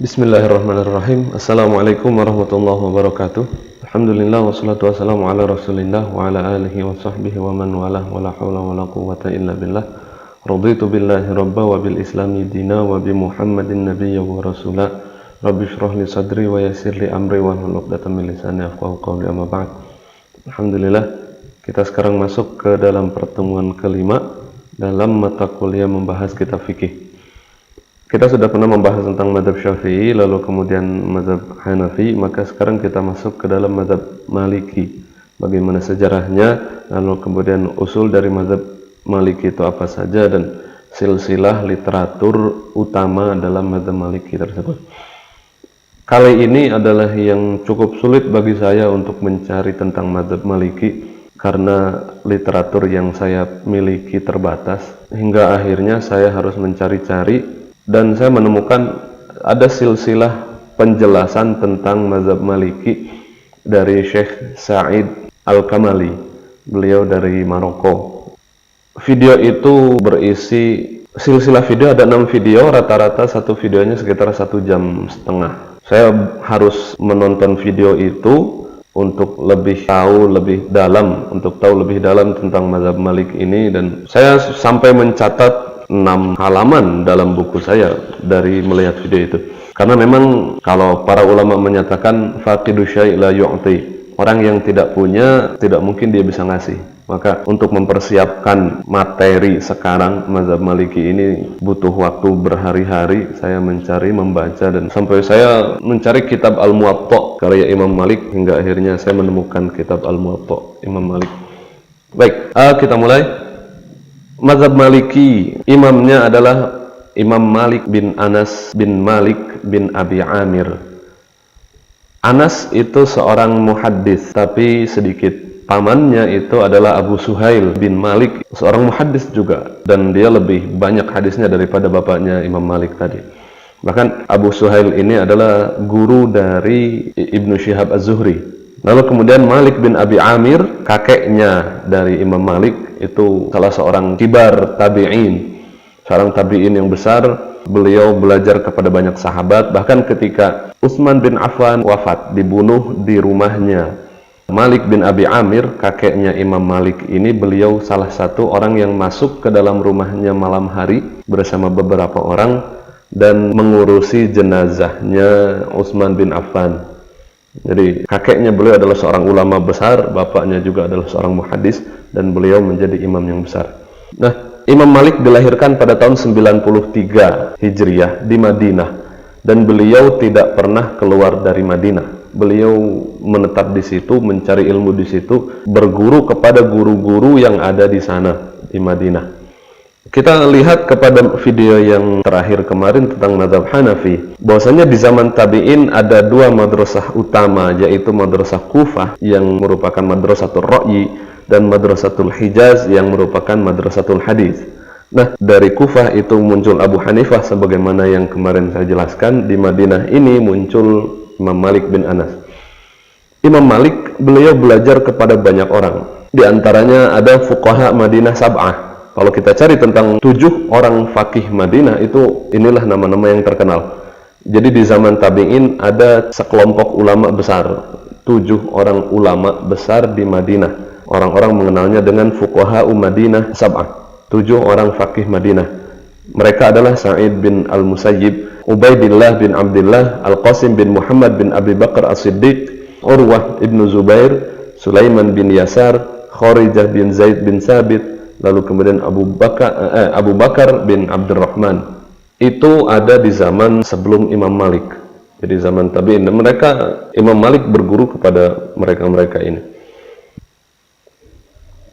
Bismillahirrahmanirrahim. Assalamualaikum warahmatullahi wabarakatuh. Alhamdulillah wassalatu wassalamu ala rasulillah wa ala alihi wa sahbihi wa man walah wa la hawla wa la quwwata illa billah. Raditu billahi rabba wa bil islami dina wa bi muhammadin nabiyya wa rasula. Rabbi shrah li sadri wa yassir li amri wa hlul 'uqdatam min lisani yafqahu qawli, amma ba'd. Alhamdulillah, kita sekarang masuk ke dalam pertemuan kelima dalam mata kuliah membahas kitab fikih. Kita sudah pernah membahas tentang mazhab Syafi'i, lalu kemudian mazhab Hanafi, maka sekarang kita masuk ke dalam mazhab Maliki. Bagaimana sejarahnya, lalu kemudian usul dari mazhab Maliki itu apa saja, dan silsilah literatur utama dalam mazhab Maliki tersebut. Kali ini adalah yang cukup sulit bagi saya untuk mencari tentang mazhab Maliki, karena literatur yang saya miliki terbatas, hingga akhirnya saya harus mencari-cari. Dan saya menemukan ada silsilah penjelasan tentang mazhab Maliki dari Syekh Sa'id Al-Kamali, beliau dari Maroko. Video itu berisi silsilah video, ada 6 video, rata-rata satu videonya sekitar 1,5 jam. Saya harus menonton video itu untuk lebih tahu lebih dalam, tentang mazhab Malik ini, dan saya sampai mencatat 6 halaman dalam buku saya dari melihat video itu. Karena memang kalau para ulama menyatakan faqidu syai' la yu'ti, orang yang tidak punya tidak mungkin dia bisa ngasih. Maka untuk mempersiapkan materi sekarang mazhab Maliki ini butuh waktu berhari-hari saya mencari, membaca, dan sampai saya mencari kitab Al-Muwatta karya Imam Malik, hingga akhirnya saya menemukan kitab Al-Muwatta Imam Malik. Baik, kita mulai. Mazhab Maliki, imamnya adalah Imam Malik bin Anas bin Malik bin Abi Amir. Anas itu seorang muhaddis, tapi sedikit. Pamannya itu adalah Abu Suhail bin Malik, seorang muhaddis juga, dan dia lebih banyak hadisnya daripada bapaknya Imam Malik tadi. Bahkan Abu Suhail ini adalah guru dari Ibnu Syihab Az-Zuhri. Lalu kemudian Malik bin Abi Amir, kakeknya dari Imam Malik, itu salah seorang kibar tabi'in, seorang tabi'in yang besar. Beliau belajar kepada banyak sahabat, bahkan ketika Utsman bin Affan wafat, dibunuh di rumahnya Malik bin Abi Amir, kakeknya Imam Malik ini, beliau salah satu orang yang masuk ke dalam rumahnya malam hari bersama beberapa orang dan mengurusi jenazahnya Utsman bin Affan. Jadi kakeknya beliau adalah seorang ulama besar, bapaknya juga adalah seorang muhaddis, dan beliau menjadi imam yang besar. Nah, Imam Malik dilahirkan pada tahun 93 Hijriah di Madinah, dan beliau tidak pernah keluar dari Madinah. Beliau menetap di situ, mencari ilmu di situ, berguru kepada guru-guru yang ada di sana di Madinah. Kita lihat kepada video yang terakhir kemarin tentang mazhab Hanafi, bahwasanya di zaman tabi'in ada 2 madrasah utama, yaitu madrasah Kufah yang merupakan madrasatul Ra'yi dan madrasatul Hijaz yang merupakan madrasatul Hadis. Nah, dari Kufah itu muncul Abu Hanifah sebagaimana yang kemarin saya jelaskan. Di Madinah ini muncul Imam Malik bin Anas. Imam Malik, beliau belajar kepada banyak orang. Di antaranya ada fuqaha Madinah Sab'ah. Kalau kita cari tentang 7 orang fakih Madinah, itu inilah nama-nama yang terkenal. Jadi di zaman tabi'in ada sekelompok ulama besar, 7 orang ulama besar di Madinah. Orang-orang mengenalnya dengan fuqaha Madinah Sab'ah, 7 orang fakih Madinah. Mereka adalah Sa'id bin Al-Musayyib, Ubaidillah bin Abdullah, Al-Qasim bin Muhammad bin Abi Bakar As-Siddiq, Urwah ibn Zubair, Sulaiman bin Yasar, Kharijah bin Zaid bin Sabit, lalu kemudian Abu Bakar bin Abdurrahman. Itu ada di zaman sebelum Imam Malik, jadi zaman tabi'in. Dan Imam Malik berguru kepada mereka ini.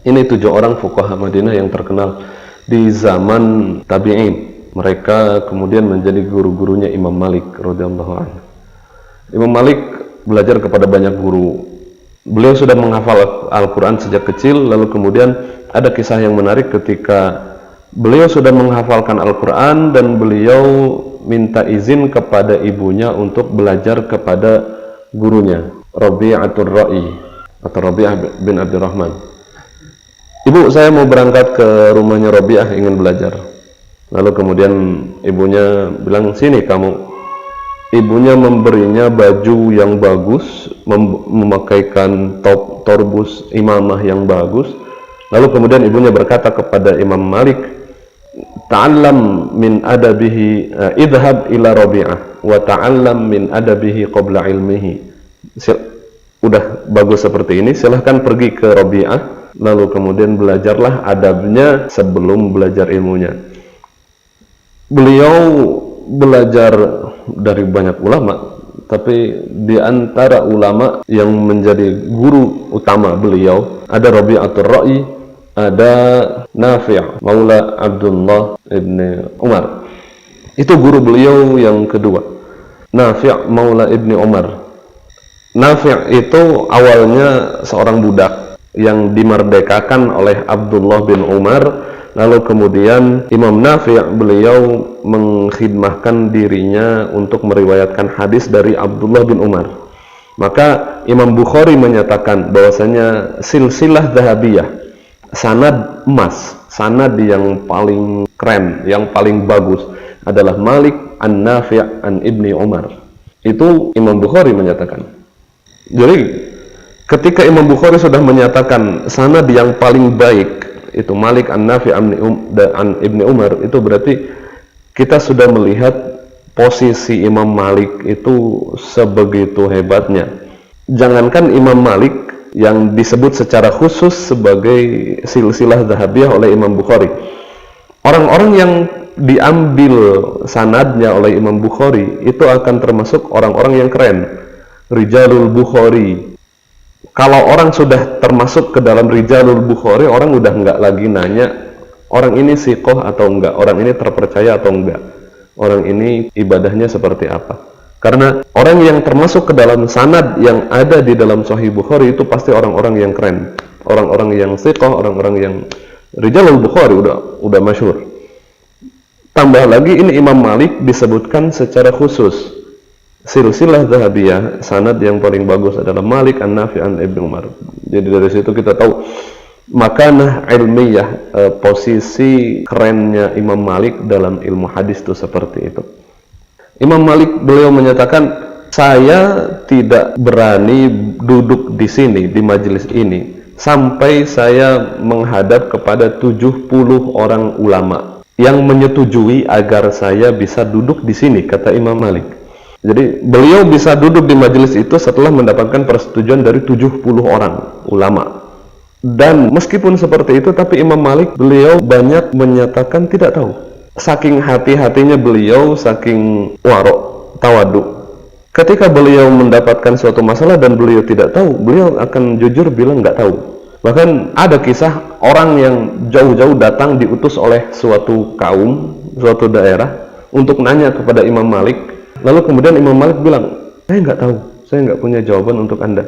Ini 7 orang fuqaha Madinah yang terkenal di zaman tabi'in. Mereka kemudian menjadi guru-gurunya Imam Malik radhiyallahu anhu. Imam Malik belajar kepada banyak guru. Beliau sudah menghafal Al-Quran sejak kecil. Lalu kemudian ada kisah yang menarik ketika beliau sudah menghafalkan Al-Quran dan beliau minta izin kepada ibunya untuk belajar kepada gurunya, Rabi'atul Ra'i atau Rabi'ah bin Abdurrahman. Ibu, saya mau berangkat ke rumahnya Rabi'ah, ingin belajar. Lalu kemudian ibunya bilang, sini kamu. ibunya memberinya baju yang bagus, memakaikan torbus imamah yang bagus. Lalu kemudian ibunya berkata kepada Imam Malik, ta'allam min adabihi, idhab ila Rabi'ah wa ta'allam min adabihi qabla ilmihi. Udah bagus seperti ini, silahkan pergi ke Rabi'ah, lalu kemudian belajarlah adabnya sebelum belajar ilmunya. Beliau belajar dari banyak ulama, tapi di antara ulama yang menjadi guru utama beliau ada Rabi'atul Ra'i, ada Nafi' Maula Abdullah ibni Umar. Itu guru beliau yang kedua, Nafi' Maula ibni Umar. Nafi' itu awalnya seorang budak yang dimerdekakan oleh Abdullah bin Umar. Lalu kemudian Imam Nafi' beliau mengkhidmahkan dirinya untuk meriwayatkan hadis dari Abdullah bin Umar. Maka Imam Bukhari menyatakan bahwasanya silsilah dhahabiyah, sanad emas, sanad yang paling keren, yang paling bagus adalah Malik an Nafi' an Ibni Umar. Itu Imam Bukhari menyatakan. Jadi ketika Imam Bukhari sudah menyatakan sanad yang paling baik itu Malik an Nafi' an Ibni Umar, itu berarti kita sudah melihat posisi Imam Malik itu sebegitu hebatnya. Jangankan Imam Malik yang disebut secara khusus sebagai silsilah dhahabiyah oleh Imam Bukhari, orang-orang yang diambil sanadnya oleh Imam Bukhari itu akan termasuk orang-orang yang keren, Rijalul Bukhari. Kalau orang sudah termasuk ke dalam Rijalul Bukhari, orang udah nggak lagi nanya orang ini siqoh atau enggak, orang ini terpercaya atau enggak, orang ini ibadahnya seperti apa. Karena orang yang termasuk ke dalam sanad yang ada di dalam Sahih Bukhari itu pasti orang-orang yang keren, orang-orang yang siqoh, orang-orang yang Rijalul Bukhari udah masyhur. Tambah lagi ini Imam Malik disebutkan secara khusus, silsilah dhahabiyah, sanad yang paling bagus adalah Malik an Nafi' an Ibnu Umar. Jadi dari situ kita tahu makanah ilmiyah, posisi kerennya Imam Malik dalam ilmu hadis itu seperti itu. Imam Malik beliau menyatakan, saya tidak berani duduk di sini di majelis ini sampai saya menghadap kepada 70 orang ulama yang menyetujui agar saya bisa duduk di sini, kata Imam Malik. Jadi beliau bisa duduk di majelis itu setelah mendapatkan persetujuan dari 70 orang ulama. Dan meskipun seperti itu, tapi Imam Malik beliau banyak menyatakan tidak tahu. Saking hati-hatinya beliau, saking warok, tawadu. Ketika beliau mendapatkan suatu masalah dan beliau tidak tahu, beliau akan jujur bilang nggak tahu. Bahkan ada kisah orang yang jauh-jauh datang diutus oleh suatu kaum, suatu daerah untuk nanya kepada Imam Malik. Lalu kemudian Imam Malik bilang, saya nggak tahu, saya nggak punya jawaban untuk Anda.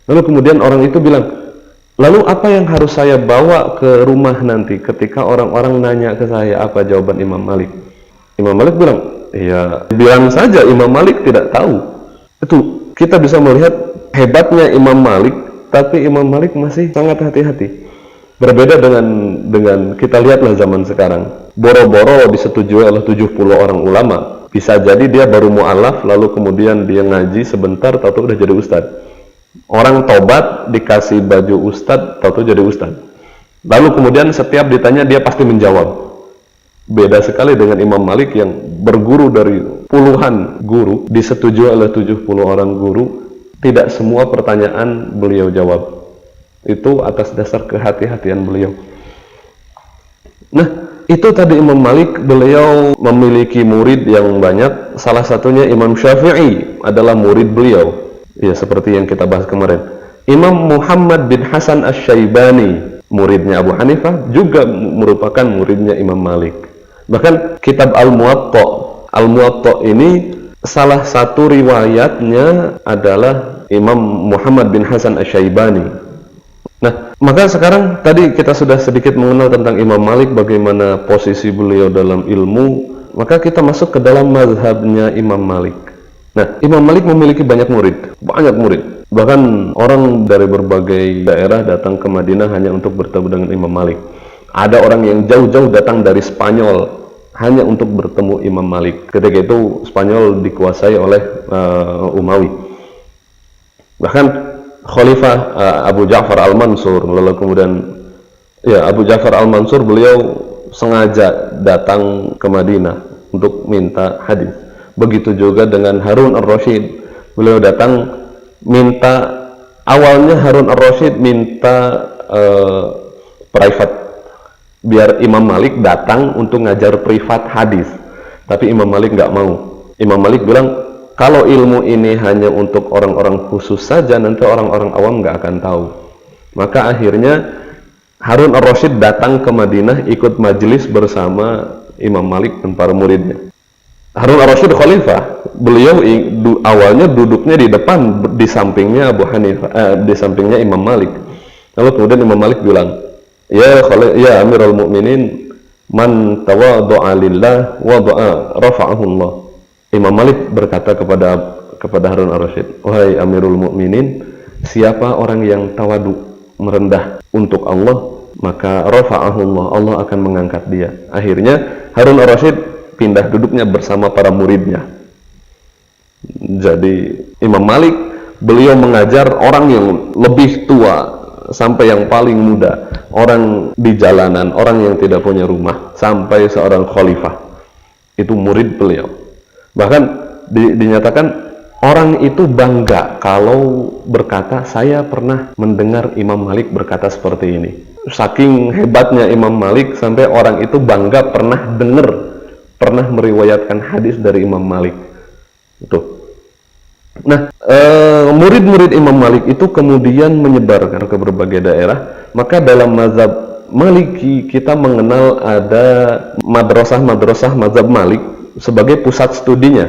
Lalu kemudian orang itu bilang, lalu apa yang harus saya bawa ke rumah nanti ketika orang-orang nanya ke saya apa jawaban Imam Malik? Imam Malik bilang, ya bilang saja Imam Malik tidak tahu. Itu kita bisa melihat hebatnya Imam Malik, tapi Imam Malik masih sangat hati-hati. Berbeda dengan kita lihatlah zaman sekarang. Boro-boro disetujui oleh 70 orang ulama. Bisa jadi dia baru mu'alaf, lalu kemudian dia ngaji sebentar, tahu-tahu udah jadi ustadz. Orang tobat, dikasih baju ustadz, tahu-tahu jadi ustadz. Lalu kemudian setiap ditanya, dia pasti menjawab. Beda sekali dengan Imam Malik yang berguru dari puluhan guru, disetujui oleh 70 orang guru, tidak semua pertanyaan beliau jawab. Itu atas dasar kehati-hatian beliau. Nah, itu tadi Imam Malik, beliau memiliki murid yang banyak. Salah satunya Imam Syafi'i adalah murid beliau. Ya, seperti yang kita bahas kemarin. Imam Muhammad bin Hasan Asy-Syaibani, muridnya Abu Hanifah, juga merupakan muridnya Imam Malik. Bahkan kitab Al-Muwatta ini salah satu riwayatnya adalah Imam Muhammad bin Hasan Asy-Syaibani. Nah, maka sekarang tadi kita sudah sedikit mengenal tentang Imam Malik, bagaimana posisi beliau dalam ilmu, maka kita masuk ke dalam mazhabnya Imam Malik. Nah, Imam Malik memiliki banyak murid. Bahkan orang dari berbagai daerah datang ke Madinah hanya untuk bertemu dengan Imam Malik. Ada orang yang jauh-jauh datang dari Spanyol hanya untuk bertemu Imam Malik. Ketika itu Spanyol dikuasai oleh Umawi. Bahkan Khalifah Abu Ja'far Al-Mansur, lalu kemudian Abu Ja'far Al-Mansur, beliau sengaja datang ke Madinah untuk minta hadis. Begitu juga dengan Harun Ar-Rasyid, beliau datang minta, awalnya Harun Ar-Rasyid minta private, biar Imam Malik datang untuk ngajar privat hadis, tapi Imam Malik nggak mau. Imam Malik bilang, kalau ilmu ini hanya untuk orang-orang khusus saja, nanti orang-orang awam nggak akan tahu. Maka akhirnya Harun Ar-Rasyid datang ke Madinah, ikut majelis bersama Imam Malik dan para muridnya. Harun Ar-Rasyid khalifah, beliau awalnya duduknya di depan, di sampingnya Abu Hanifah, di sampingnya Imam Malik. Lalu kemudian Imam Malik bilang, ya Amirul Mukminin, man tawadhu'a lillah rafa'ahu Allah. Imam Malik berkata kepada Harun Ar-Rasyid, wahai Amirul Mukminin, siapa orang yang tawadu, merendah untuk Allah, maka rafa'ahu Allah, Allah akan mengangkat dia. Akhirnya Harun Ar-Rasyid pindah duduknya bersama para muridnya. Jadi Imam Malik, beliau mengajar orang yang lebih tua sampai yang paling muda, orang di jalanan, orang yang tidak punya rumah, sampai seorang khalifah, itu murid beliau. Bahkan dinyatakan orang itu bangga kalau berkata, saya pernah mendengar Imam Malik berkata seperti ini. Saking hebatnya Imam Malik sampai orang itu bangga pernah dengar, pernah meriwayatkan hadis dari Imam Malik. Itu. Nah, murid-murid Imam Malik itu kemudian menyebar ke berbagai daerah. Maka dalam mazhab Maliki kita mengenal ada madrasah mazhab Malik sebagai pusat studinya.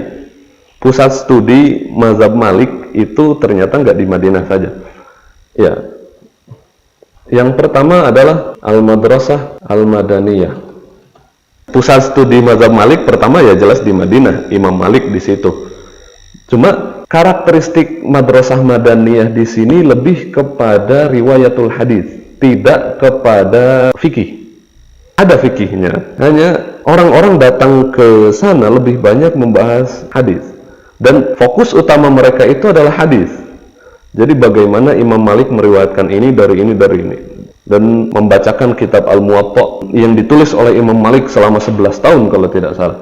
Pusat studi mazhab Malik itu ternyata nggak di Madinah saja. Ya. Yang pertama adalah Al-Madrasah Al-Madaniyah. Pusat studi mazhab Malik pertama ya jelas di Madinah, Imam Malik di situ. Cuma karakteristik Madrasah Madaniyah di sini lebih kepada riwayatul hadis, tidak kepada fikih. Ada fikihnya, hanya orang-orang datang ke sana lebih banyak membahas hadis, dan fokus utama mereka itu adalah hadis. Jadi bagaimana Imam Malik meriwayatkan ini dari ini, dan membacakan kitab Al-Muwatta yang ditulis oleh Imam Malik selama 11 tahun kalau tidak salah.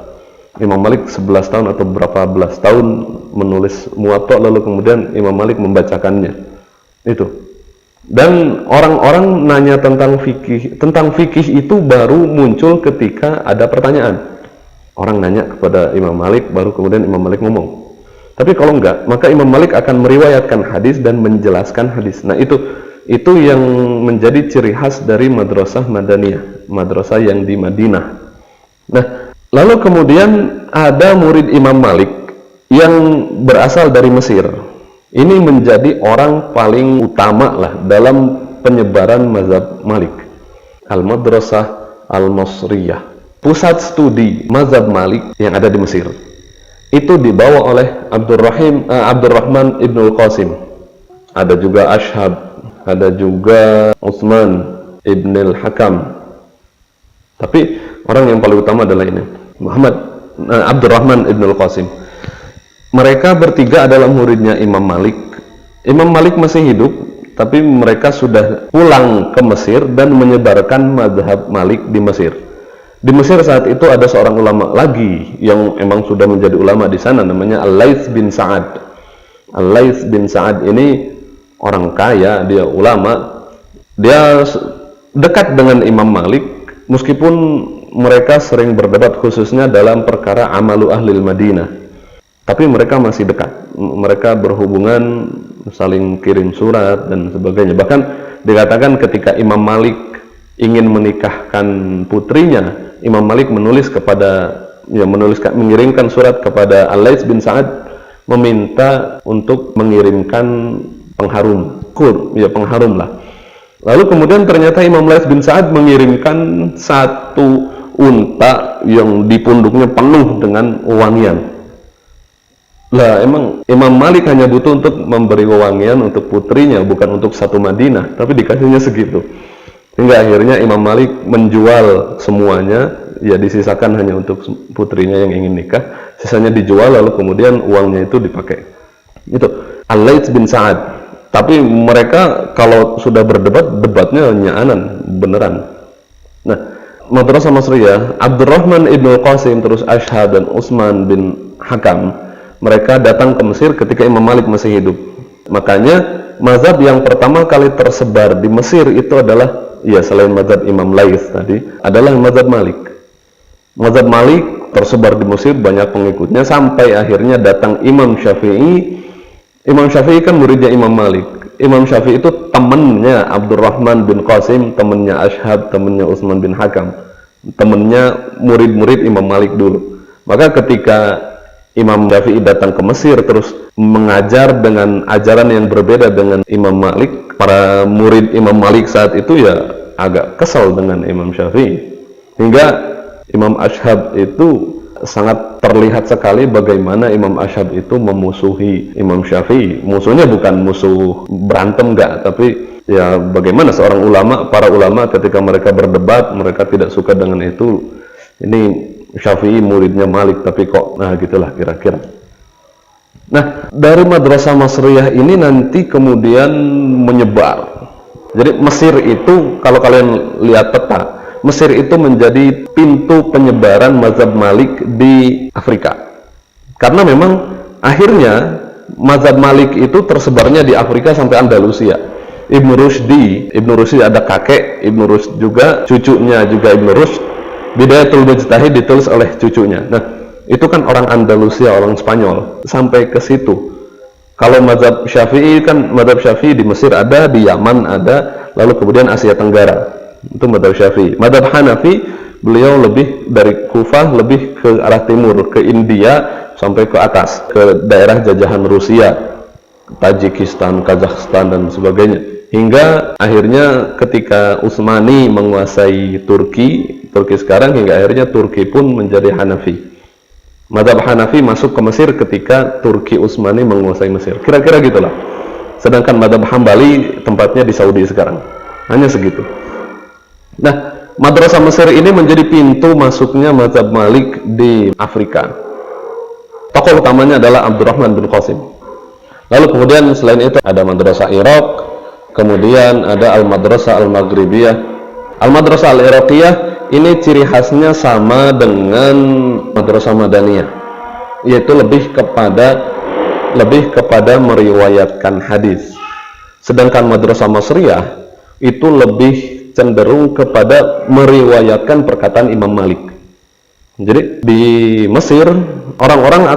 Imam Malik 11 tahun atau berapa belas tahun menulis Muwatta, lalu kemudian Imam Malik membacakannya. Itu. Dan orang-orang nanya tentang fikih itu baru muncul ketika ada pertanyaan. Orang nanya kepada Imam Malik, baru kemudian Imam Malik ngomong. Tapi kalau enggak, maka Imam Malik akan meriwayatkan hadis dan menjelaskan hadis. Nah, itu yang menjadi ciri khas dari Madrasah Madaniyah, madrasah yang di Madinah. Nah, lalu kemudian ada murid Imam Malik yang berasal dari Mesir. Ini menjadi orang paling utama lah dalam penyebaran mazhab Malik. Al-Madrasah Al-Masriyah, pusat studi mazhab Malik yang ada di Mesir. Itu dibawa oleh Abdurrahman Ibnul Qasim. Ada juga Ashhab, ada juga Utsman Ibnul Hakam. Tapi orang yang paling utama adalah ini, Abdurrahman Ibnul Qasim. Mereka bertiga adalah muridnya Imam Malik. Imam Malik masih hidup, tapi mereka sudah pulang ke Mesir dan menyebarkan mazhab Malik di Mesir. Di Mesir saat itu ada seorang ulama lagi yang emang sudah menjadi ulama di sana, namanya Al-Laits bin Sa'ad. Al-Laits bin Sa'ad ini orang kaya, dia ulama, dia dekat dengan Imam Malik, meskipun mereka sering berdebat khususnya dalam perkara amalu ahlil Madinah. Tapi mereka masih dekat, mereka berhubungan, saling kirim surat dan sebagainya. Bahkan dikatakan ketika Imam Malik ingin menikahkan putrinya, Imam Malik mengirimkan surat kepada Al-Laits bin Sa'ad meminta untuk mengirimkan pengharum, pengharum lah. Lalu kemudian ternyata Imam Laits bin Sa'ad mengirimkan satu unta yang di punduknya penuh dengan wewangian. Lah, emang Imam Malik hanya butuh untuk memberi wewangian untuk putrinya, bukan untuk satu Madinah, tapi dikasihnya segitu. Hingga akhirnya Imam Malik menjual semuanya, ya disisakan hanya untuk putrinya yang ingin nikah, sisanya dijual lalu kemudian uangnya itu dipakai. Itu Al-Laits bin Sa'ad. Tapi mereka kalau sudah berdebat, debatnya nyaanan, beneran. Nah, Madrasah Masriyah, Abdurrahman ibn Qasim, terus Ashhab dan Utsman bin Hakam, mereka datang ke Mesir ketika Imam Malik masih hidup. Makanya mazhab yang pertama kali tersebar di Mesir itu adalah, ya selain mazhab Imam Laits tadi, adalah mazhab Malik. Mazhab Malik tersebar di Mesir, banyak pengikutnya, sampai akhirnya datang Imam Syafi'i. Imam Syafi'i kan muridnya Imam Malik. Imam Syafi'i itu temannya Abdurrahman bin Qasim, temannya Ashhab, temannya Utsman bin Hakam, temannya murid-murid Imam Malik dulu. Maka ketika Imam Syafi'i datang ke Mesir terus mengajar dengan ajaran yang berbeda dengan Imam Malik, para murid Imam Malik saat itu ya agak kesal dengan Imam Syafi'i. Hingga Imam Ashhab itu sangat terlihat sekali bagaimana Imam Ashhab itu memusuhi Imam Syafi'i. Musuhnya bukan musuh berantem, enggak, tapi ya bagaimana seorang ulama, para ulama ketika mereka berdebat, mereka tidak suka dengan itu. Ini Syafi'i muridnya Malik, tapi kok, nah gitulah kira-kira. Nah, dari Madrasah Masriyah ini nanti kemudian menyebar. Jadi Mesir itu, kalau kalian lihat peta, Mesir itu menjadi pintu penyebaran mazhab Malik di Afrika. Karena memang akhirnya mazhab Malik itu tersebarnya di Afrika sampai Andalusia. Ibnu Rushdi ada kakek, Ibnu Rushd juga, cucunya juga Ibnu Rushd. Bidayatul Mujtahid ditulis oleh cucunya. Nah, itu kan orang Andalusia, orang Spanyol, sampai ke situ. Kalau mazhab Syafi'i kan, mazhab Syafi'i di Mesir ada, di Yaman ada, lalu kemudian Asia Tenggara. Itu mazhab Syafi'i. Mazhab Hanafi, beliau lebih dari Kufah, lebih ke arah timur, ke India, sampai ke atas, ke daerah jajahan Rusia, Tajikistan, Kazakhstan, dan sebagainya. Hingga akhirnya ketika Utsmani menguasai Turki sekarang, hingga akhirnya Turki pun menjadi Hanafi. Mazhab Hanafi masuk ke Mesir ketika Turki Utsmani menguasai Mesir. Kira-kira gitulah. Sedangkan mazhab Hambali tempatnya di Saudi sekarang. Hanya segitu. Nah, Madrasah Mesir ini menjadi pintu masuknya mazhab Malik di Afrika. Tokoh utamanya adalah Abdurrahman bin Qasim. Lalu kemudian selain itu ada Madrasah Irak, kemudian ada Al-Madrasah Al-Maghribiyah. Al-Madrasah Al-Iraqiyah ini ciri khasnya sama dengan Madrasah Madaniyah, yaitu lebih kepada meriwayatkan hadis. Sedangkan Madrasah Masriyah itu lebih cenderung kepada meriwayatkan perkataan Imam Malik. Jadi di Mesir orang-orang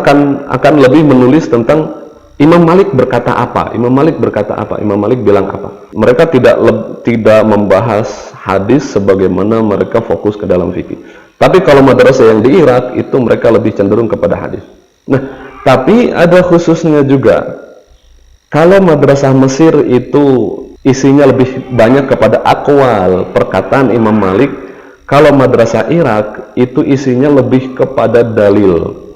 akan lebih menulis tentang Imam Malik berkata apa, Imam Malik berkata apa, Imam Malik bilang apa. Mereka tidak membahas hadis sebagaimana mereka fokus ke dalam fikih. Tapi kalau madrasah yang di Irak itu mereka lebih cenderung kepada hadis. Nah, tapi ada khususnya juga. Kalau madrasah Mesir itu isinya lebih banyak kepada aqwal, perkataan Imam Malik. Kalau madrasah Irak itu isinya lebih kepada dalil.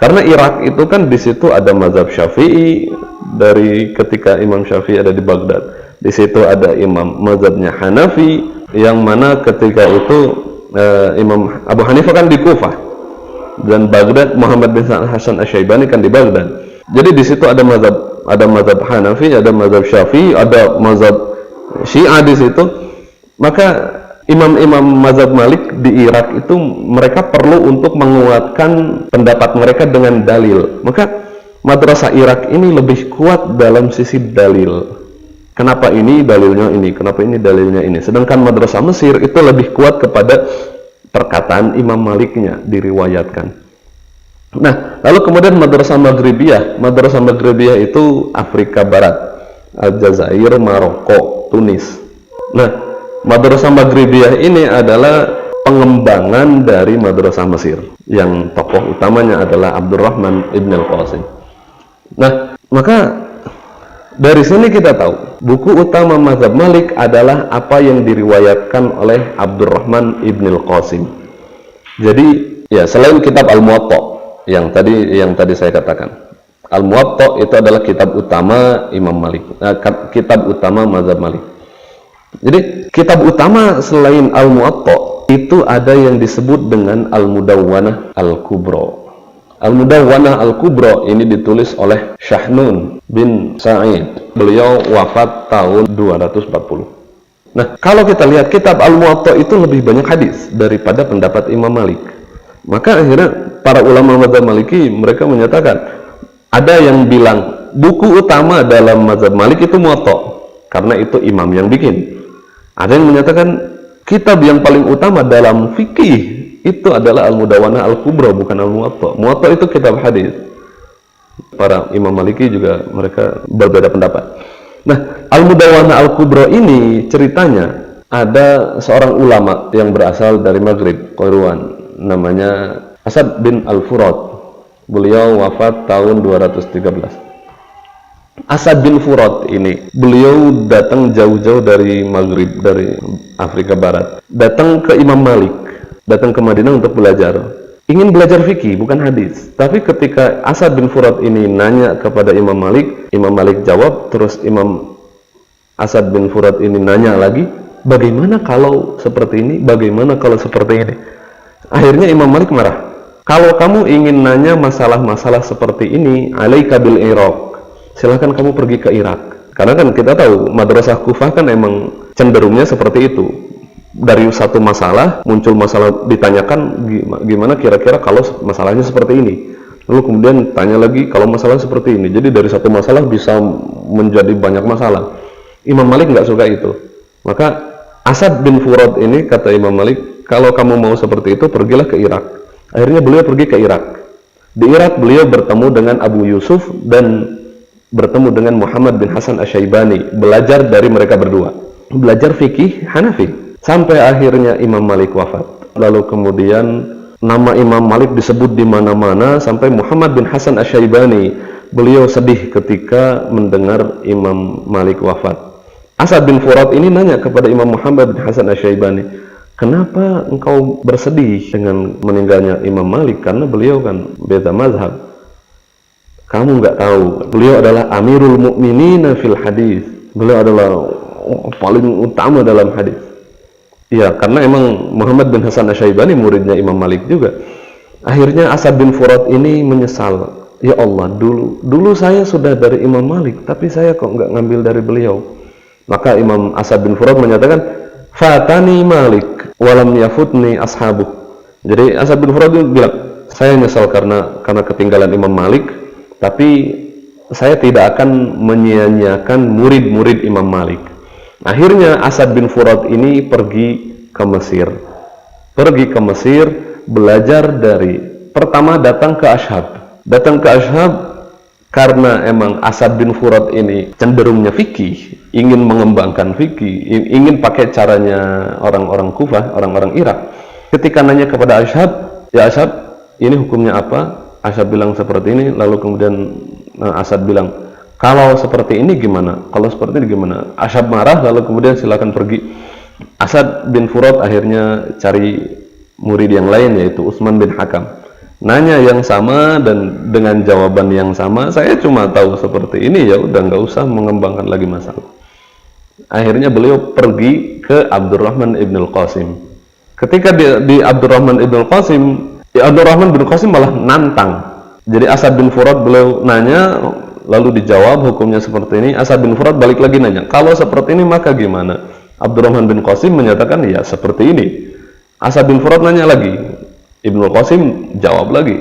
Karena Irak itu kan di situ ada mazhab Syafi'i dari ketika Imam Syafi'i ada di Baghdad. Di situ ada imam mazhabnya Hanafi, yang mana ketika itu Imam Abu Hanifah kan di Kufah, dan Baghdad Muhammad bin Hasan Asy-Syaibani kan di Baghdad. Jadi di situ ada mazhab Hanafi, ada mazhab Syafi'i, ada mazhab Syiah di situ. Maka imam-imam mazhab Malik di Irak itu mereka perlu untuk menguatkan pendapat mereka dengan dalil. Maka madrasah Irak ini lebih kuat dalam sisi dalil. Kenapa ini dalilnya ini, kenapa ini dalilnya ini. Sedangkan madrasah Mesir itu lebih kuat kepada perkataan Imam Maliknya diriwayatkan. Nah, lalu kemudian madrasah Maghribiyah. Madrasah Maghribiyah itu Afrika Barat, Aljazair, Maroko, Tunis. Nah, Madrasah Maghribiyah ini adalah pengembangan dari Madrasah Mesir, yang tokoh utamanya adalah Abdurrahman ibn al-Qasim. Nah, maka dari sini kita tahu buku utama mazhab Malik adalah apa yang diriwayatkan oleh Abdurrahman ibn al-Qasim. Jadi ya, selain kitab Al-Muwatta yang tadi saya katakan, Al-Muwatta itu adalah kitab utama Imam Malik, kitab utama mazhab Malik. Jadi kitab utama selain Al-Muwatta itu ada yang disebut dengan Al-Mudawwanah Al-Kubra. Al-Mudawwanah Al-Kubra ini ditulis oleh Shahnun bin Sa'id. Beliau wafat tahun 240. Nah, kalau kita lihat kitab Al-Muwatta itu lebih banyak hadis daripada pendapat Imam Malik. Maka akhirnya para ulama mazhab Maliki mereka menyatakan, ada yang bilang buku utama dalam mazhab Malik itu Muwatta karena itu imam yang bikin. Ada yang menyatakan kitab yang paling utama dalam fikih itu adalah Al-Mudawwanah Al-Kubra, bukan Al-Muwatta. Muwatta itu kitab hadis. Para Imam Maliki juga mereka berbeda pendapat. Nah, Al-Mudawwanah Al-Kubra ini ceritanya ada seorang ulama yang berasal dari Maghrib, Qairuan, namanya Asad bin Al-Furat. Beliau wafat tahun 213. Asad bin Furat ini, beliau datang jauh-jauh dari Maghrib, dari Afrika Barat, datang ke Imam Malik, datang ke Madinah untuk belajar. Ingin belajar fikih, bukan hadis. Tapi ketika Asad bin Furat ini nanya kepada Imam Malik jawab, terus Imam Asad bin Furat ini nanya lagi, bagaimana kalau seperti ini, bagaimana kalau seperti ini. Akhirnya Imam Malik marah. Kalau kamu ingin nanya masalah-masalah seperti ini, alaika bil Iraq, silahkan kamu pergi ke Irak. Karena kan kita tahu madrasah Kufah kan emang cenderungnya seperti itu. Dari satu masalah muncul masalah, ditanyakan gimana kira-kira kalau masalahnya seperti ini, lalu kemudian tanya lagi kalau masalah seperti ini. Jadi dari satu masalah bisa menjadi banyak masalah. Imam Malik nggak suka itu. Maka Asad bin Furat ini kata Imam Malik, kalau kamu mau seperti itu pergilah ke Irak. Akhirnya beliau pergi ke Irak. Di Irak beliau bertemu dengan Abu Yusuf dan bertemu dengan Muhammad bin Hasan Asy-Syaibani, belajar dari mereka berdua, belajar fikih Hanafi. Sampai akhirnya Imam Malik wafat. Lalu kemudian nama Imam Malik disebut di mana-mana sampai Muhammad bin Hasan Asy-Syaibani, beliau sedih ketika mendengar Imam Malik wafat. Asad bin Furat ini nanya kepada Imam Muhammad bin Hasan Asy-Syaibani, kenapa engkau bersedih dengan meninggalnya Imam Malik? Karena beliau kan beda mazhab. Kamu nggak tahu, beliau adalah Amirul Mukminin fil hadis. Beliau adalah paling utama dalam hadis. Ya, karena emang Muhammad bin Hasan Asy-Syaibani muridnya Imam Malik juga. Akhirnya Asad bin Furat ini menyesal. Ya Allah, dulu saya sudah dari Imam Malik, tapi saya kok nggak ngambil dari beliau. Maka Imam Asad bin Furat menyatakan, Fatani Malik, walam yafutni ashabuh. Jadi Asad bin Furat bilang, saya nyesal karena ketinggalan Imam Malik, tapi saya tidak akan menyia-nyiakan murid-murid Imam Malik. Akhirnya Asad bin Furat ini pergi ke Mesir. Pergi ke Mesir, belajar dari, pertama datang ke Ashhab. Datang ke Ashhab karena emang Asad bin Furat ini cenderungnya fikih, ingin mengembangkan fikih, ingin pakai caranya orang-orang Kufah, orang-orang Irak. Ketika nanya kepada Ashhab, ya Ashhab, ini hukumnya apa? Ashhab bilang seperti ini, lalu kemudian Asad bilang, kalau seperti ini gimana? Kalau seperti ini gimana? Ashhab marah, lalu kemudian silakan pergi. Asad bin Furat akhirnya cari murid yang lain, yaitu Utsman bin Hakam. Nanya yang sama dan dengan jawaban yang sama, saya cuma tahu seperti ini, ya udah nggak usah mengembangkan lagi masalah. Akhirnya beliau pergi ke Abdurrahman ibn al-Qasim. Ketika di Abdurrahman ibn al-Qasim, Abdurrahman bin Qasim malah nantang. Jadi Asad bin Furat beliau nanya, lalu dijawab hukumnya seperti ini. Asad bin Furat balik lagi nanya, kalau seperti ini maka gimana? Abdurrahman bin Qasim menyatakan ya seperti ini. Asad bin Furat nanya lagi, Ibnul Qasim jawab lagi.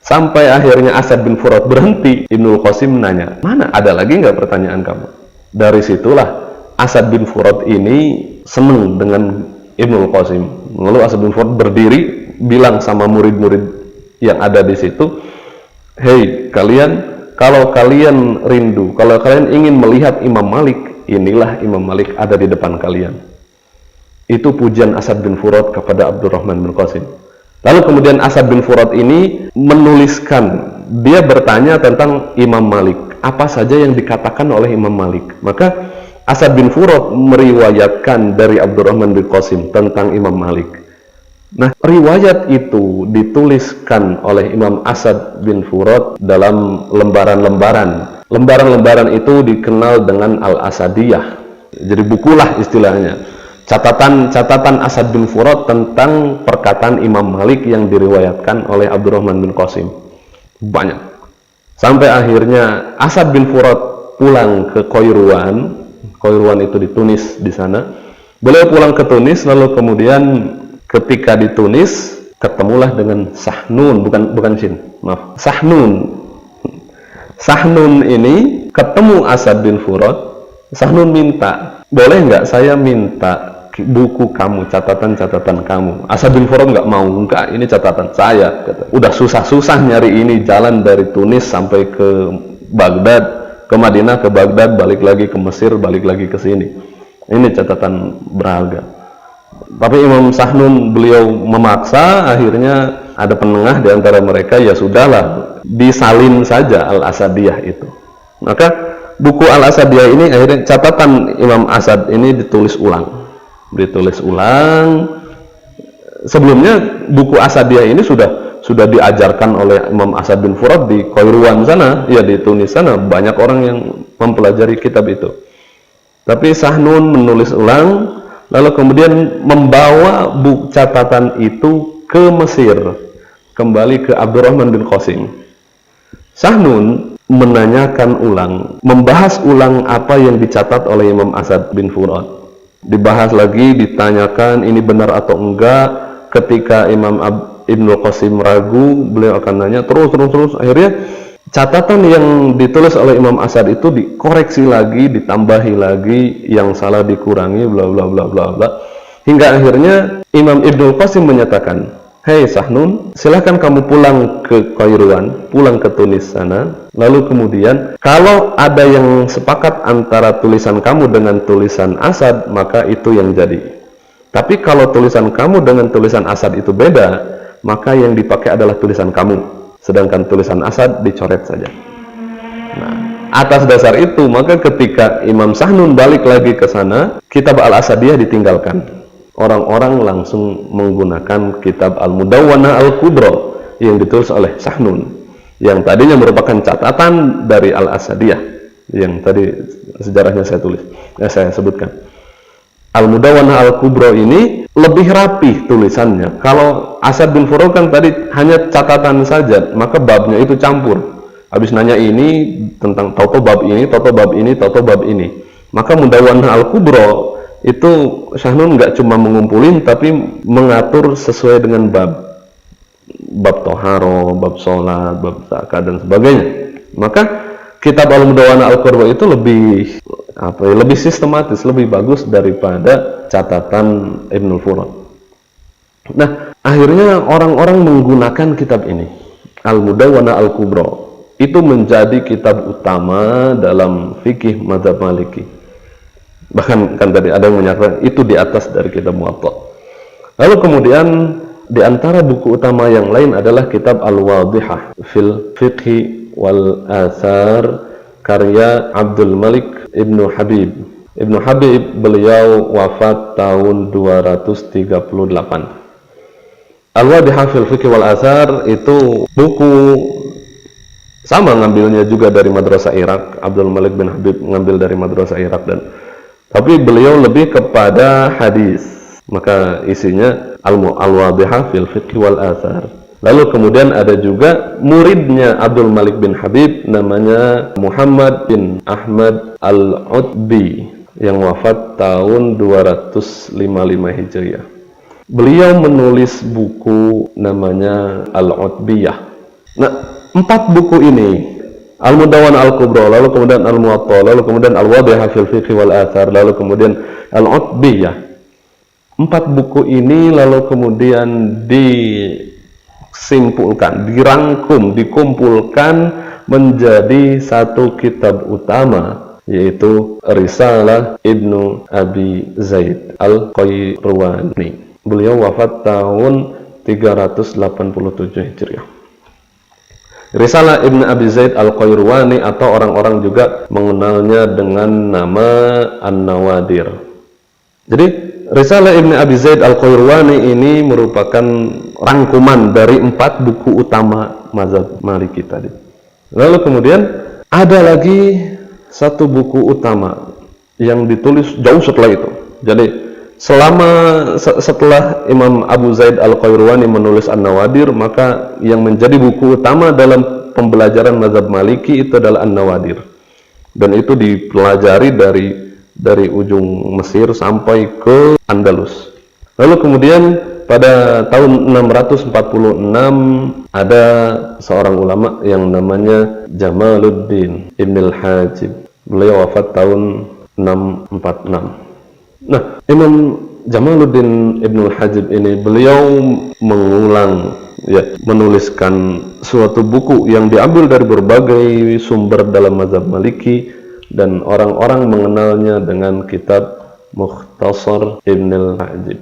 Sampai akhirnya Asad bin Furat berhenti, Ibnul Qasim nanya, mana ada lagi nggak pertanyaan kamu? Dari situlah Asad bin Furat ini senang dengan Ibnul Qasim. Lalu Asad bin Furat berdiri, bilang sama murid-murid yang ada di situ, hei kalian, kalau kalian rindu, kalau kalian ingin melihat Imam Malik, inilah Imam Malik ada di depan kalian. Itu pujian Asad bin Furat kepada Abdurrahman bin Qasim. Lalu kemudian Asad bin Furat ini menuliskan, dia bertanya tentang Imam Malik, apa saja yang dikatakan oleh Imam Malik. Maka Asad bin Furat meriwayatkan dari Abdurrahman bin Qasim tentang Imam Malik. Nah, riwayat itu dituliskan oleh Imam Asad bin Furat dalam lembaran-lembaran. Lembaran-lembaran itu dikenal dengan Al-Asadiyah. Jadi bukulah istilahnya. catatan Asad bin Furat tentang perkataan Imam Malik yang diriwayatkan oleh Abdurrahman bin Qasim. Banyak. Sampai akhirnya Asad bin Furat pulang ke Qairuan. Qairuan itu di Tunis di sana. Beliau pulang ke Tunis, lalu kemudian ketika di Tunis ketemulah dengan Sahnun, bukan Shin, maaf, Sahnun. Sahnun ini ketemu Asad bin Furat. Sahnun minta, boleh nggak saya minta buku kamu, catatan-catatan kamu? Asad bin Furat nggak mau. Enggak, ini catatan saya. Kata. Udah susah-susah nyari ini, jalan dari Tunis sampai ke Baghdad, ke Madinah, ke Baghdad, balik lagi ke Mesir, balik lagi ke sini. Ini catatan berharga. Tapi Imam Sahnun beliau memaksa, akhirnya ada penengah di antara mereka, ya sudahlah, disalin saja Al-Asadiyah itu. Maka buku Al-Asadiyah ini akhirnya catatan Imam Asad ini ditulis ulang. Sebelumnya buku Asadiyah ini sudah diajarkan oleh Imam Asad bin Furat di Qairuan sana, ya di Tunis sana, banyak orang yang mempelajari kitab itu. Tapi Sahnun menulis ulang, lalu kemudian membawa buku catatan itu ke Mesir, kembali ke Abdurrahman bin Qasim. Sahnun menanyakan ulang, membahas ulang apa yang dicatat oleh Imam Asad bin Furat. Dibahas lagi, ditanyakan ini benar atau enggak. Ketika Imam Ibnu Qasim ragu, beliau akan nanya terus. Akhirnya catatan yang ditulis oleh Imam Asad itu dikoreksi lagi, ditambahi lagi, yang salah dikurangi, bla bla bla bla bla. Hingga akhirnya Imam Ibnu Qasim menyatakan, "Hei Sahnun, silahkan kamu pulang ke Qairuan, pulang ke Tunis sana. Lalu kemudian, kalau ada yang sepakat antara tulisan kamu dengan tulisan Asad, maka itu yang jadi. Tapi kalau tulisan kamu dengan tulisan Asad itu beda, maka yang dipakai adalah tulisan kamu. Sedangkan tulisan Asad dicoret saja." Nah, atas dasar itu, maka ketika Imam Sahnun balik lagi ke sana, kitab Al-Asadiyah ditinggalkan. Orang-orang langsung menggunakan kitab Al-Mudawwanah Al-Kubra yang ditulis oleh Sahnun, yang tadinya merupakan catatan dari Al-Asadiyah, yang tadi sejarahnya saya sebutkan. Al-Mudawwanah Al-Kubra ini lebih rapih tulisannya. Kalau Asad bin Furat kan tadi hanya catatan saja, maka babnya itu campur. Habis nanya ini tentang toto bab ini, toto bab ini, toto bab ini. Maka Mudawwanah Al-Kubra itu Sahnun nggak cuma mengumpulin, tapi mengatur sesuai dengan bab toharo, bab sholat, bab zakat dan sebagainya. Maka kitab Al-Mudawwanah Al-Kubra itu lebih sistematis, lebih bagus daripada catatan Ibnu Furat. Nah, akhirnya orang-orang menggunakan kitab ini, Al-Mudawwanah Al-Kubra, itu menjadi kitab utama dalam fikih mazhab Maliki. Bahkan kan tadi ada yang menyatakan itu di atas dari kitab Muwatta. Lalu kemudian di antara buku utama yang lain adalah kitab Al-Wadihah fil Fiqhi wal Athar karya Abdul Malik Ibnu Habib. Ibnu Habib beliau wafat tahun 238. Al-Wadihah fil Fiqhi wal Athar itu buku sama, ngambilnya juga dari Madrasah Irak. Abdul Malik bin Habib ngambil dari Madrasah Irak, tapi beliau lebih kepada hadis. Maka isinya Al-Wadihah fil Fiqhi wal Athar. Lalu kemudian ada juga muridnya Abdul Malik bin Habib, namanya Muhammad bin Ahmad Al-Utbi, yang wafat tahun 255 Hijriah. Beliau menulis buku namanya Al-Utbiyah. Nah, 4 buku ini, Al-Mudawwanah Al-Kubra, lalu kemudian Al-Muwatta, lalu kemudian Al-Wadihah fil Fiqhi wal Athar, lalu kemudian Al-Utbiyah. 4 buku ini lalu kemudian disimpulkan, dirangkum, dikumpulkan menjadi satu kitab utama, yaitu Risalah Ibnu Abi Zaid Al-Qayrawani. Beliau wafat tahun 387 Hijriah. Risalah Ibnu Abi Zaid Al-Qayrawani, atau orang-orang juga mengenalnya dengan nama An-Nawadir. Jadi Risalah Ibnu Abi Zaid Al-Qayrawani ini merupakan rangkuman dari 4 buku utama mazhab Maliki tadi. Lalu kemudian ada lagi satu buku utama yang ditulis jauh setelah itu. Jadi setelah Imam Abu Zaid Al-Qayrawani menulis An-Nawadir, maka yang menjadi buku utama dalam pembelajaran mazhab Maliki itu adalah An-Nawadir, dan itu dipelajari dari ujung Mesir sampai ke Andalus. Lalu kemudian pada tahun 646 ada seorang ulama yang namanya Jamaluddin Ibnul Hajib. Beliau wafat tahun 646. Nah, Imam Jamaluddin Ibnul Hajib ini beliau mengulang, menuliskan suatu buku yang diambil dari berbagai sumber dalam mazhab Maliki, dan orang-orang mengenalnya dengan kitab Mukhtasar Ibnul Hajib.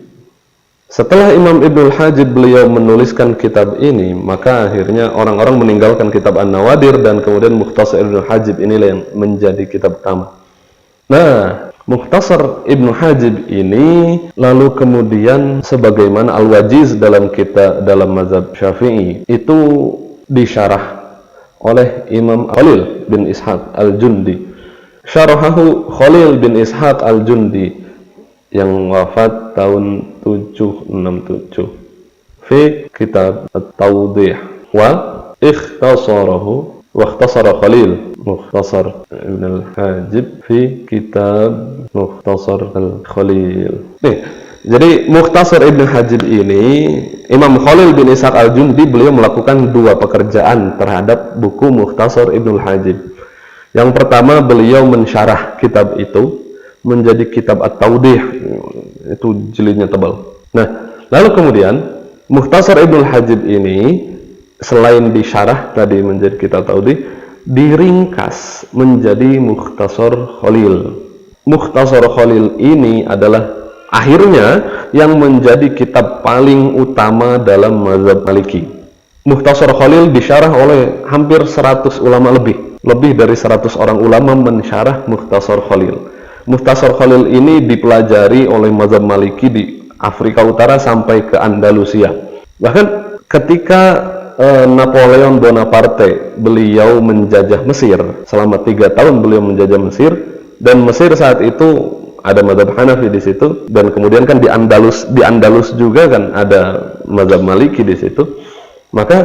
Setelah Imam Ibnul Hajib beliau menuliskan kitab ini, maka akhirnya orang-orang meninggalkan kitab An-Nawadir, dan kemudian Mukhtasar Ibnul Hajib inilah yang menjadi kitab utama. Nah, Mukhtasar Ibnu Hajib ini lalu kemudian sebagaimana Al-Wajiz dalam mazhab Syafi'i itu disyarah oleh Imam Khalil bin Ishaq Al-Jundi. Syarahahu Khalil bin Ishaq Al-Jundi yang wafat tahun 767 fi kitab At-Tawdih wa ikhtasarahu wa ikhtasara Khalil Mukhtasar Ibn Al-Hajib fi kitab Mukhtasar Al-Khalil. Nih, jadi Mukhtasar Ibn Hajib ini Imam Khalil bin Ishaq Al-Jundi beliau melakukan dua pekerjaan terhadap buku Mukhtasar Ibn Hajib. Yang pertama, beliau mensyarah kitab itu menjadi kitab At-Tawdih, itu jilidnya tebal. Nah, lalu kemudian Mukhtasar Ibn Hajib ini selain disyarah tadi menjadi kitab Tawdih, diringkas menjadi Mukhtasar Khalil. Mukhtasar Khalil ini adalah akhirnya yang menjadi kitab paling utama dalam mazhab Maliki. Mukhtasar Khalil disyarah oleh hampir 100 ulama lebih dari 100 orang ulama mensyarah Mukhtasar Khalil. Mukhtasar Khalil ini dipelajari oleh mazhab Maliki di Afrika Utara sampai ke Andalusia. Bahkan ketika Napoleon Bonaparte beliau menjajah Mesir, selama 3 tahun beliau menjajah Mesir, dan Mesir saat itu ada mazhab Hanafi di situ, dan kemudian kan di Andalus juga kan ada mazhab Maliki di situ. Maka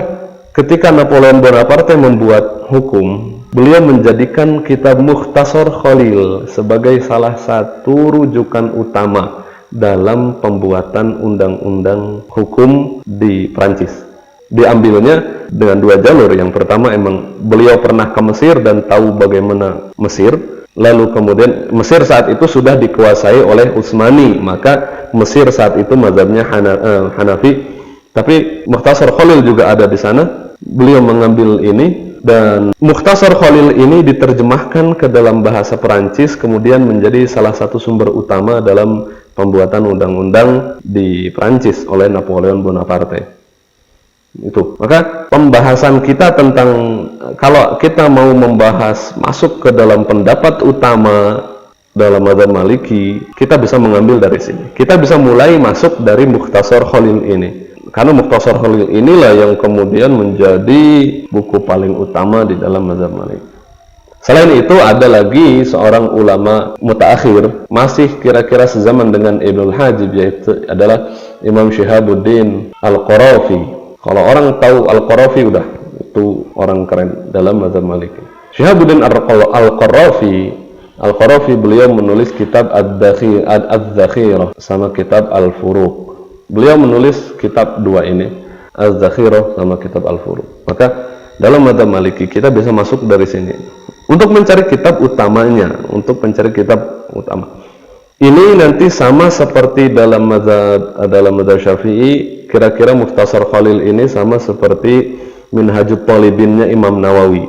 ketika Napoleon Bonaparte membuat hukum, beliau menjadikan kitab Mukhtasar Khalil sebagai salah satu rujukan utama dalam pembuatan undang-undang hukum di Prancis. Diambilnya dengan 2 jalur. Yang pertama, emang beliau pernah ke Mesir dan tahu bagaimana Mesir. Lalu kemudian Mesir saat itu sudah dikuasai oleh Utsmani, maka Mesir saat itu mazhabnya Hanafi. Tapi Mukhtasar Khalil juga ada di sana. Beliau mengambil ini, dan Mukhtasar Khalil ini diterjemahkan ke dalam bahasa Perancis, kemudian menjadi salah satu sumber utama dalam pembuatan undang-undang di Perancis oleh Napoleon Bonaparte. Itu. Maka pembahasan kita tentang, kalau kita mau membahas masuk ke dalam pendapat utama dalam mazhab Maliki, kita bisa mengambil dari sini. Kita bisa mulai masuk dari Mukhtasar Khalil ini. Karena Mukhtasar Khalil inilah yang kemudian menjadi buku paling utama di dalam mazhab Maliki. Selain itu ada lagi seorang ulama mutaakhir, masih kira-kira sezaman dengan Ibnul Hajib, yaitu adalah Imam Syihabuddin Al-Qarafi. Kalau orang tahu Al-Qarafi, udah itu orang keren dalam mazhab Maliki. Syihabuddin Al-Qarafi beliau menulis kitab Ad-Dzakhirah sama kitab Al-Furuq. Beliau menulis kitab 2 ini, Az-Dzakhirah sama kitab Al-Furuq. Maka dalam mazhab Maliki kita bisa masuk dari sini untuk mencari kitab utamanya, untuk mencari kitab utama. Ini nanti sama seperti dalam mazhab Syafi'i, kira-kira Mukhtasar Khalil ini sama seperti Minhajut Thalibinnya Imam Nawawi.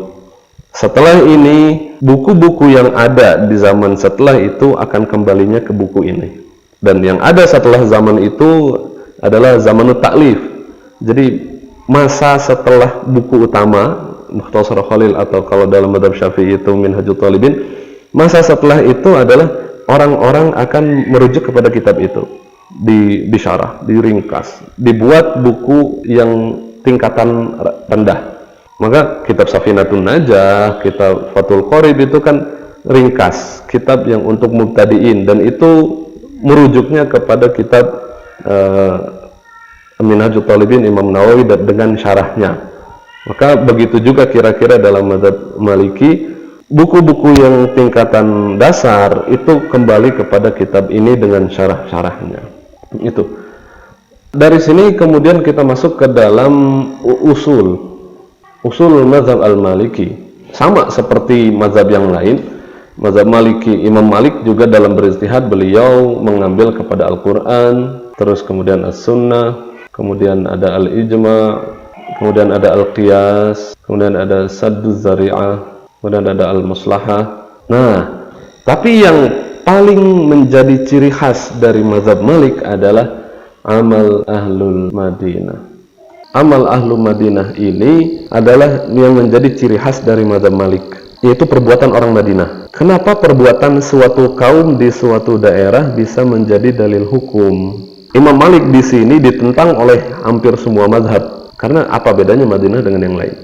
Setelah ini, buku-buku yang ada di zaman setelah itu akan kembalinya ke buku ini. Dan yang ada setelah zaman itu adalah zamanut ta'lif. Jadi masa setelah buku utama Mukhtasar Khalil, atau kalau dalam mazhab Syafi'i itu Minhajut Thalibin, masa setelah itu adalah orang-orang akan merujuk kepada kitab itu, disyarah, diringkas, dibuat buku yang tingkatan rendah. Maka kitab Safinatun Najah, kitab Fathul Qorib itu kan ringkas, kitab yang untuk mubtadiin, dan itu merujuknya kepada kitab Minhajul Talibin Imam Nawawi dengan syarahnya. Maka begitu juga kira-kira dalam mazhab Maliki, buku-buku yang tingkatan dasar itu kembali kepada kitab ini dengan syarah-syarahnya. Itu. Dari sini kemudian kita masuk ke dalam usul mazhab al-Maliki. Sama seperti mazhab yang lain, mazhab Maliki, Imam Malik juga dalam berijtihad beliau mengambil kepada Al-Quran, terus kemudian As-Sunnah, kemudian ada Al-Ijma', kemudian ada Al-Qiyas, kemudian ada Sadduz Zari'ah, kemudian ada Al-Maslahah. Nah, tapi yang paling menjadi ciri khas dari mazhab Malik adalah amal ahlul Madinah. Amal ahlul Madinah ini adalah yang menjadi ciri khas dari mazhab Malik, yaitu perbuatan orang Madinah. Kenapa perbuatan suatu kaum di suatu daerah bisa menjadi dalil hukum? Imam Malik di sini ditentang oleh hampir semua mazhab. Karena apa bedanya Madinah dengan yang lain?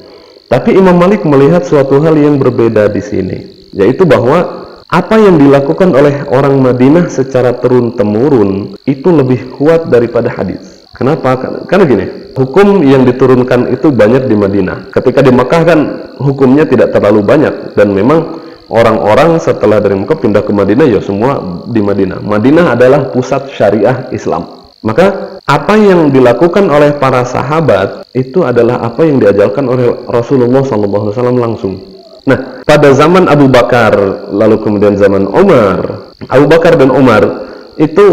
Tapi Imam Malik melihat suatu hal yang berbeda di sini, yaitu bahwa apa yang dilakukan oleh orang Madinah secara turun-temurun itu lebih kuat daripada hadis. Kenapa? Karena gini, hukum yang diturunkan itu banyak di Madinah. Ketika di Makkah kan hukumnya tidak terlalu banyak, dan memang orang-orang setelah dari Makkah pindah ke Madinah ya semua di Madinah. Madinah adalah pusat syariah Islam. Maka apa yang dilakukan oleh para sahabat itu adalah apa yang diajarkan oleh Rasulullah SAW langsung. Nah, pada zaman Abu Bakar, lalu kemudian zaman Umar, Abu Bakar dan Umar itu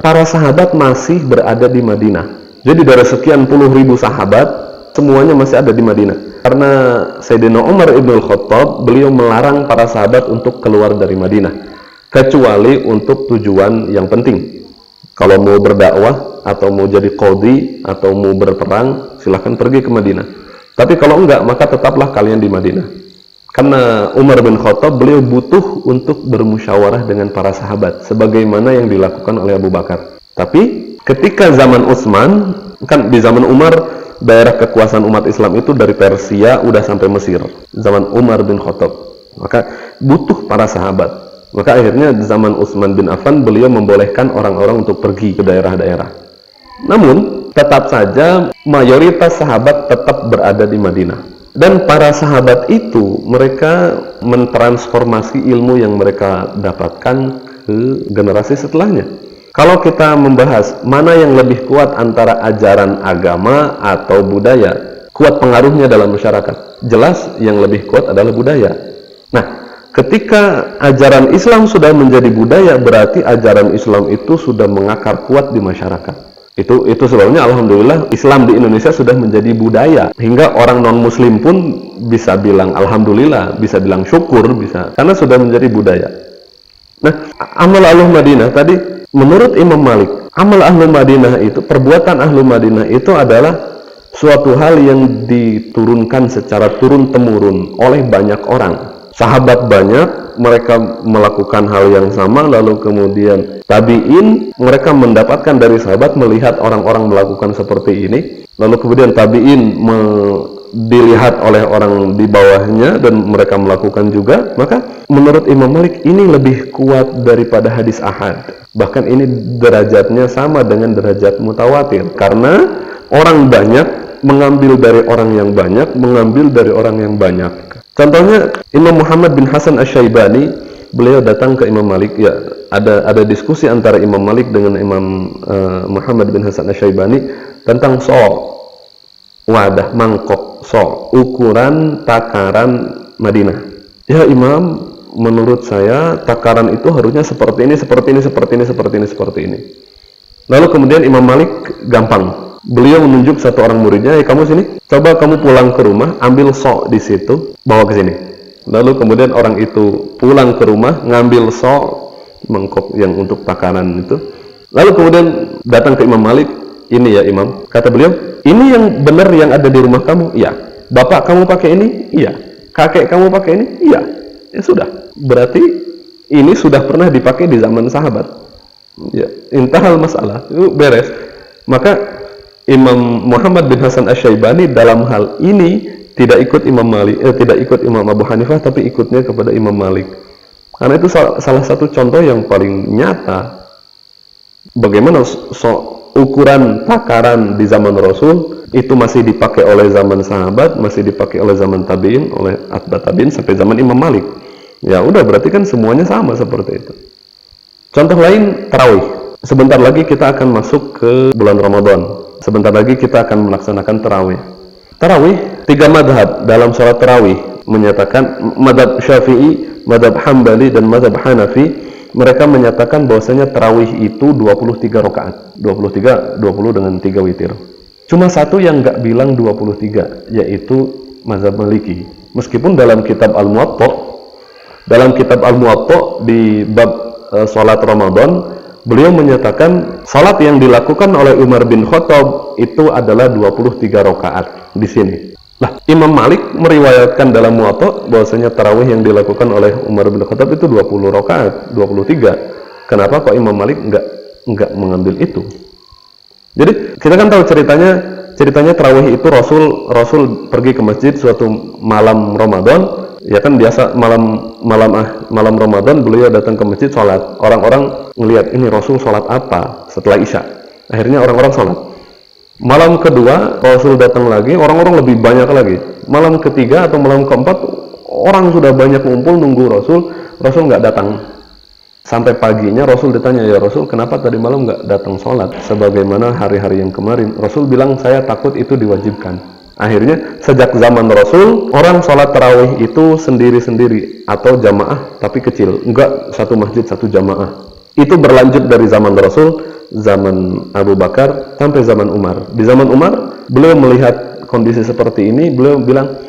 para sahabat masih berada di Madinah. Jadi dari sekian puluh ribu sahabat, semuanya masih ada di Madinah. Karena Sayyidina Umar ibn al-Khattab, beliau melarang para sahabat untuk keluar dari Madinah, kecuali untuk tujuan yang penting. Kalau mau berdakwah, atau mau jadi qadhi, atau mau berperang, silahkan pergi ke Madinah. Tapi kalau enggak, maka tetaplah kalian di Madinah. Karena Umar bin Khattab, beliau butuh untuk bermusyawarah dengan para sahabat, sebagaimana yang dilakukan oleh Abu Bakar. Tapi ketika zaman Utsman, kan di zaman Umar, daerah kekuasaan umat Islam itu dari Persia udah sampai Mesir. Zaman Umar bin Khattab. Maka butuh para sahabat. Maka akhirnya di zaman Utsman bin Affan, beliau membolehkan orang-orang untuk pergi ke daerah-daerah. Namun, tetap saja mayoritas sahabat tetap berada di Madinah. Dan para sahabat itu, mereka mentransformasi ilmu yang mereka dapatkan ke generasi setelahnya. Kalau kita membahas mana yang lebih kuat antara ajaran agama atau budaya, kuat pengaruhnya dalam masyarakat, jelas yang lebih kuat adalah budaya. Nah, ketika ajaran Islam sudah menjadi budaya, berarti ajaran Islam itu sudah mengakar kuat di masyarakat. Itu sebabnya alhamdulillah Islam di Indonesia sudah menjadi budaya, hingga orang non-muslim pun bisa bilang alhamdulillah, bisa bilang syukur, bisa, karena sudah menjadi budaya. Nah, amal ahlul Madinah tadi, menurut Imam Malik, amal ahlul Madinah itu, perbuatan ahlul Madinah itu adalah suatu hal yang diturunkan secara turun-temurun oleh banyak orang. Sahabat banyak, mereka melakukan hal yang sama, lalu kemudian tabi'in, mereka mendapatkan dari sahabat melihat orang-orang melakukan seperti ini, lalu kemudian tabi'in dilihat oleh orang di bawahnya dan mereka melakukan juga. Maka menurut Imam Malik ini lebih kuat daripada hadis ahad, bahkan ini derajatnya sama dengan derajat mutawatir, karena orang banyak mengambil dari orang yang banyak, mengambil dari orang yang banyak. Contohnya Imam Muhammad bin Hasan Asy-Syaibani, beliau datang ke Imam Malik. Ya, ada diskusi antara Imam Malik dengan Imam Muhammad bin Hasan Asy-Syaibani tentang wadah, mangkok, ukuran takaran Madinah. Ya Imam, menurut saya takaran itu harusnya seperti ini, seperti ini, seperti ini, seperti ini, seperti ini. Lalu kemudian Imam Malik gampang. Beliau menunjuk satu orang muridnya, kamu sini, coba kamu pulang ke rumah, ambil di situ, bawa ke sini. Lalu kemudian orang itu pulang ke rumah, ngambil mangkok yang untuk takaran itu. Lalu kemudian datang ke Imam Malik, ini ya Imam, kata beliau, ini yang benar yang ada di rumah kamu? Iya. Bapak kamu pakai ini? Iya. Kakek kamu pakai ini? Iya. Ya sudah, berarti ini sudah pernah dipakai di zaman sahabat. Ya, intahal masalah, itu beres. Maka Imam Muhammad bin Hasan Asy-Syaibani dalam hal ini tidak ikut Imam Malik, tidak ikut Imam Abu Hanifah, tapi ikutnya kepada Imam Malik. Karena itu salah satu contoh yang paling nyata bagaimana ukuran takaran di zaman Rasul itu masih dipakai oleh zaman sahabat, masih dipakai oleh zaman tabi'in, oleh atba tabi'in sampai zaman Imam Malik. Ya udah, berarti kan semuanya sama seperti itu. Contoh lain, tarawih. Sebentar lagi kita akan masuk ke bulan Ramadan. Sebentar lagi kita akan melaksanakan tarawih. Tarawih, 3 madhab dalam sholat tarawih menyatakan, madhab Syafi'i, madhab Hambali, dan madhab Hanafi, mereka menyatakan bahwasanya tarawih itu 23 rakaat. 20 dengan 3 witir. Cuma satu yang nggak bilang 23, yaitu mazhab Maliki. Meskipun dalam kitab Al-Muwatta di bab salat Ramadan, beliau menyatakan salat yang dilakukan oleh Umar bin Khattab itu adalah 23 rakaat di sini. Nah, Imam Malik meriwayatkan dalam Muwatta bahwasanya tarawih yang dilakukan oleh Umar bin Khattab itu 20 rakaat, 23. Kenapa kok Imam Malik enggak mengambil itu? Jadi kita kan tahu ceritanya tarawih itu Rasul pergi ke masjid suatu malam Ramadan, ya kan biasa malam Ramadan beliau datang ke masjid sholat. Orang-orang ngelihat ini Rasul sholat apa setelah Isya. Akhirnya orang-orang sholat. Malam kedua Rasul datang lagi, orang-orang lebih banyak lagi. Malam ketiga atau malam keempat orang sudah banyak ngumpul nunggu Rasul nggak datang. Sampai paginya Rasul ditanya, ya Rasul, kenapa tadi malam nggak datang sholat sebagaimana hari-hari yang kemarin? Rasul bilang, saya takut itu diwajibkan. Akhirnya sejak zaman Rasul, orang sholat tarawih itu sendiri-sendiri atau jamaah tapi kecil, enggak satu masjid satu jamaah. Itu berlanjut dari zaman Rasul, zaman Abu Bakar sampai zaman Umar. Di zaman Umar, beliau melihat kondisi seperti ini, beliau bilang,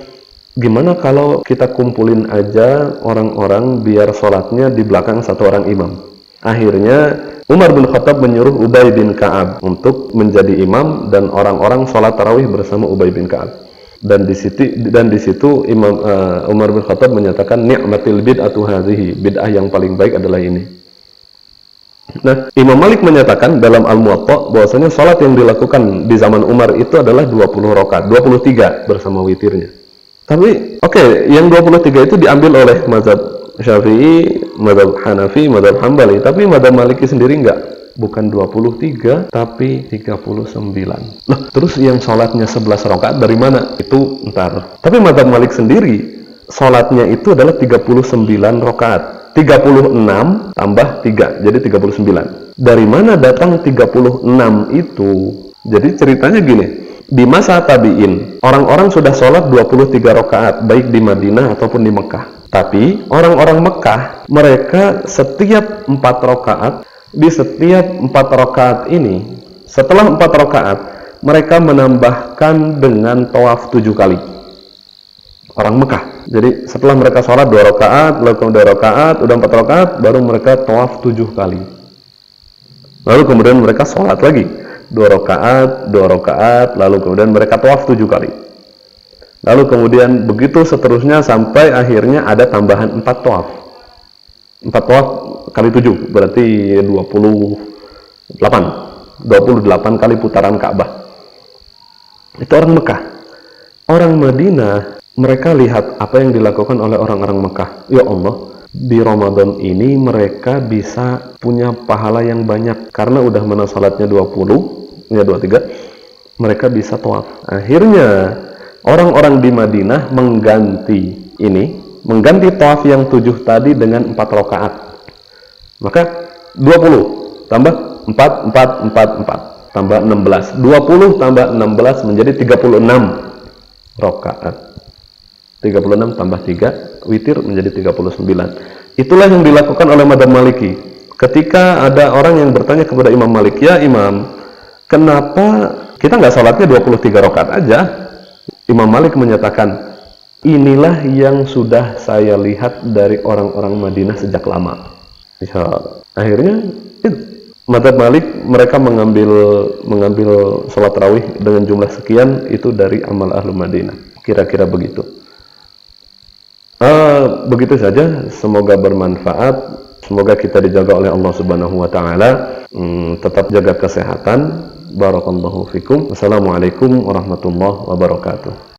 gimana kalau kita kumpulin aja orang-orang biar sholatnya di belakang satu orang imam. Akhirnya Umar bin Khattab menyuruh Ubay bin Ka'ab untuk menjadi imam dan orang-orang sholat tarawih bersama Ubay bin Ka'ab. Dan di situ Umar bin Khattab menyatakan, ni'matil bid'atu hadhihi, bid'ah yang paling baik adalah ini. Nah, Imam Malik menyatakan dalam Al-Muwatta bahwasanya sholat yang dilakukan di zaman Umar itu adalah 20 rakaat, 23 bersama witirnya. Tapi yang 23 itu diambil oleh mazhab Syafi'i, mazhab Hanafi, mazhab Hambali. Tapi mazhab Maliki sendiri bukan 23 tapi 39. Loh, terus yang sholatnya 11 rakaat dari mana? Itu ntar. Tapi mazhab Malik sendiri sholatnya itu adalah 39 rakaat. 36 tambah 3, jadi 39. Dari mana datang 36 itu? Jadi ceritanya gini, di masa tabi'in, orang-orang sudah sholat 23 rakaat, baik di Madinah ataupun di Mekah. Tapi orang-orang Mekah, mereka setiap 4 rakaat, di setiap 4 rakaat ini, setelah 4 rakaat, mereka menambahkan dengan tawaf 7 kali. Orang Mekah. Jadi setelah mereka sholat 2 rakaat, lalu 2 rakaat, udah 4 rakaat, baru mereka tawaf 7 kali. Lalu kemudian mereka sholat lagi 2 rakaat, lalu kemudian mereka tawaf 7 kali. Lalu kemudian begitu seterusnya sampai akhirnya ada tambahan 4 tawaf. 4 tawaf kali 7 berarti 28 kali putaran Ka'bah. Itu orang Mekah. Orang Madinah, mereka lihat apa yang dilakukan oleh orang-orang Mekah. Ya Allah, di Ramadan ini mereka bisa punya pahala yang banyak karena udah mana salatnya 23, mereka bisa tawaf. Akhirnya orang-orang di Madinah mengganti tawaf yang 7 tadi dengan 4 rakaat. Maka 20 tambah 4 tambah 16. 20 tambah 16 menjadi 36 rakaat. 36 tambah 3 witir menjadi 39. Itulah yang dilakukan oleh mazhab Maliki. Ketika ada orang yang bertanya kepada Imam Malik, ya Imam, kenapa kita nggak sholatnya 23 rakaat aja? Imam Malik menyatakan, inilah yang sudah saya lihat dari orang-orang Madinah sejak lama. Akhirnya mazhab Malik, mereka mengambil sholat tarawih dengan jumlah sekian itu dari amal ahlu Madinah. Kira-kira begitu. Begitu saja, semoga bermanfaat, semoga kita dijaga oleh Allah Subhanahu wa taala, tetap jaga kesehatan. Barakallahu fikum. Wassalamualaikum warahmatullahi wabarakatuh.